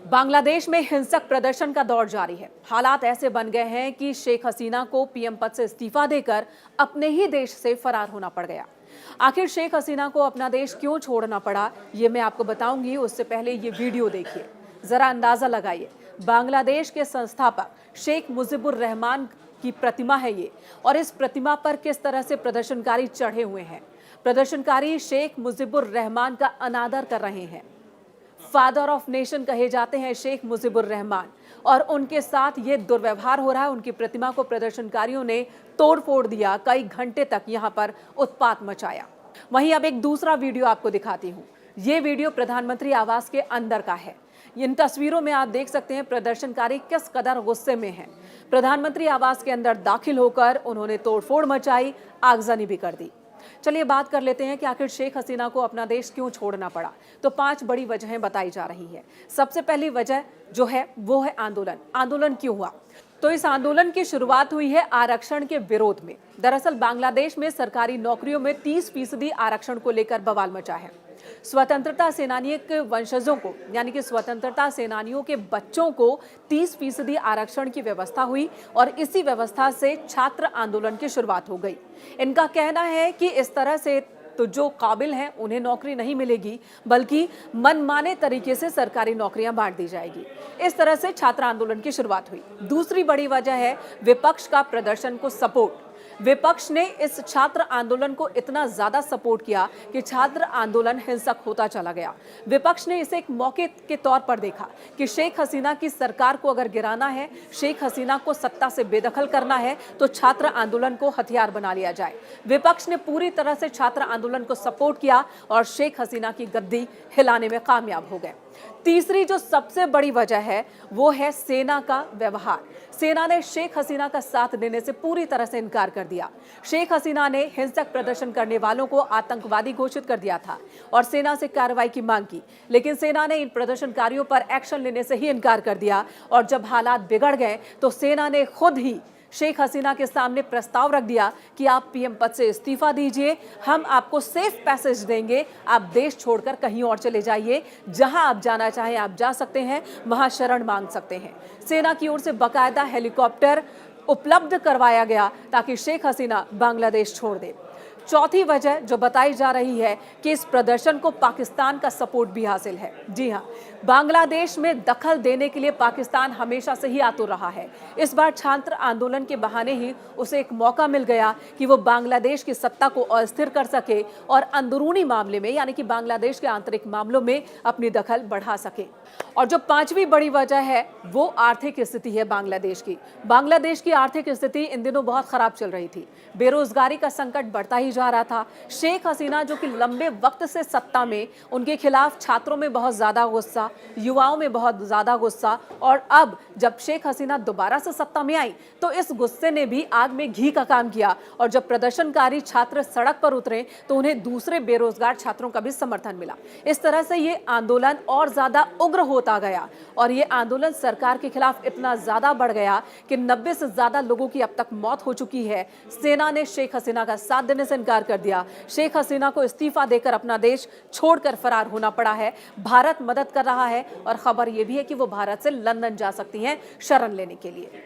बांग्लादेश में हिंसक प्रदर्शन का दौर जारी है। हालात ऐसे बन गए हैं कि शेख हसीना को पीएम पद से इस्तीफा देकर अपने ही देश से फरार होना पड़ गया। आखिर शेख हसीना को अपना देश क्यों छोड़ना पड़ा, ये मैं आपको बताऊंगी। उससे पहले ये वीडियो देखिए, जरा अंदाजा लगाइए। बांग्लादेश के संस्थापक शेख मुजीबुर रहमान की प्रतिमा है ये, और इस प्रतिमा पर किस तरह से प्रदर्शनकारी चढ़े हुए हैं। प्रदर्शनकारी शेख मुजीबुर रहमान का अनादर कर रहे हैं। फादर ऑफ नेशन कहे जाते हैं शेख मुजीबुर रहमान, और उनके साथ ये दुर्व्यवहार हो रहा है। उनकी प्रतिमा को प्रदर्शनकारियों ने तोड़फोड़ दिया, कई घंटे तक यहां पर उत्पात मचाया। वहीं अब एक दूसरा वीडियो आपको दिखाती हूं। ये वीडियो प्रधानमंत्री आवास के अंदर का है। इन तस्वीरों में आप देख सकते हैं प्रदर्शनकारी किस कदर गुस्से में हैं। प्रधानमंत्री आवास के अंदर दाखिल होकर उन्होंने तोड़फोड़ मचाई, आगजनी भी कर दी। चलिए बात कर लेते हैं कि आखिर शेख हसीना को अपना देश क्यों छोड़ना पड़ा। तो 5 बड़ी वजहें बताई जा रही है। सबसे पहली वजह जो है वो है आंदोलन। आंदोलन क्यों हुआ? तो इस आंदोलन की शुरुआत हुई है आरक्षण के विरोध में। दरअसल बांग्लादेश में सरकारी नौकरियों में 30% आरक्षण को लेकर बवाल मचा है। स्वतंत्रता सेनानियों के वंशजों को, यानी कि स्वतंत्रता सेनानियों के बच्चों को 30% आरक्षण की व्यवस्था हुई, और इसी व्यवस्था से छात्र आंदोलन की शुरुआत हो गई। इनका कहना है कि इस तरह से तो जो काबिल हैं उन्हें नौकरी नहीं मिलेगी, बल्कि मनमाने तरीके से सरकारी नौकरियां बांट दी जाएगी। इस तरह से छात्र आंदोलन की शुरुआत हुई। दूसरी बड़ी वजह है विपक्ष का प्रदर्शन को सपोर्ट। विपक्ष ने इस छात्र आंदोलन को इतना ज्यादा सपोर्ट किया कि छात्र आंदोलन हिंसक होता चला गया। विपक्ष ने इसे एक मौके के तौर पर देखा कि शेख हसीना की सरकार को अगर गिराना है, शेख हसीना को सत्ता से बेदखल करना है, तो छात्र आंदोलन को हथियार बना लिया जाए। विपक्ष ने पूरी तरह से छात्र आंदोलन को सपोर्ट किया और शेख हसीना की गद्दी हिलाने में कामयाब हो गए। तीसरी जो सबसे बड़ी वजह है वो है सेना का व्यवहार। सेना ने शेख हसीना का साथ देने से पूरी तरह से इनकार कर दिया। शेख हसीना ने हिंसक प्रदर्शन करने वालों को आतंकवादी घोषित कर दिया था और सेना से कार्रवाई की मांग की, लेकिन सेना ने इन प्रदर्शनकारियों पर एक्शन लेने से ही इनकार कर दिया। और जब हालात बिगड़ गए तो सेना ने खुद ही शेख हसीना के सामने प्रस्ताव रख दिया कि आप पीएम पद से इस्तीफा दीजिए, हम आपको सेफ पैसेज देंगे, आप देश छोड़कर कहीं और चले जाइए, जहां आप जाना चाहें आप जा सकते हैं, वहां शरण मांग सकते हैं। सेना की ओर से बाकायदा हेलीकॉप्टर उपलब्ध करवाया गया ताकि शेख हसीना बांग्लादेश छोड़ दे। चौथी वजह जो बताई जा रही है कि इस प्रदर्शन को पाकिस्तान का सपोर्ट भी हासिल है। जी हां, बांग्लादेश में दखल देने के लिए पाकिस्तान हमेशा से ही आतुर रहा है। इस बार छात्र आंदोलन के बहाने ही उसे एक मौका मिल गया कि वो बांग्लादेश की सत्ता को अस्थिर कर सके और अंदरूनी मामले में, यानी कि बांग्लादेश के आंतरिक मामलों में अपनी दखल बढ़ा सके। और जो 5वीं बड़ी वजह है वो आर्थिक स्थिति है बांग्लादेश की। बांग्लादेश की आर्थिक स्थिति इन दिनों बहुत खराब चल रही थी। बेरोजगारी का संकट बढ़ता ही जा रहा था। शेख हसीना जो कि लंबे वक्त से सत्ता में, उनके खिलाफ छात्रों में बहुत ज्यादा गुस्सा, युवाओं में बहुत ज्यादा गुस्सा, और अब जब शेख हसीना दोबारा से सत्ता में आई तो इस गुस्से ने भी आग में घी का काम किया। और जब प्रदर्शनकारी छात्र सड़क पर उतरे तो उन्हें दूसरे बेरोजगार छात्रों का भी समर्थन मिला। इस तरह से ये आंदोलन और ज्यादा उग्र होता गया, और ये आंदोलन सरकार के खिलाफ इतना ज्यादा बढ़ गया कि 90 से ज्यादा लोगों की अब तक मौत हो चुकी है। सेना ने शेख हसीना का साथ देने से इनकार कर दिया। शेख हसीना को इस्तीफा देकर अपना देश छोड़कर फरार होना पड़ा है। भारत मदद कर रहा है, और खबर यह भी है कि वो भारत से लंदन जा सकती हैं शरण लेने के लिए।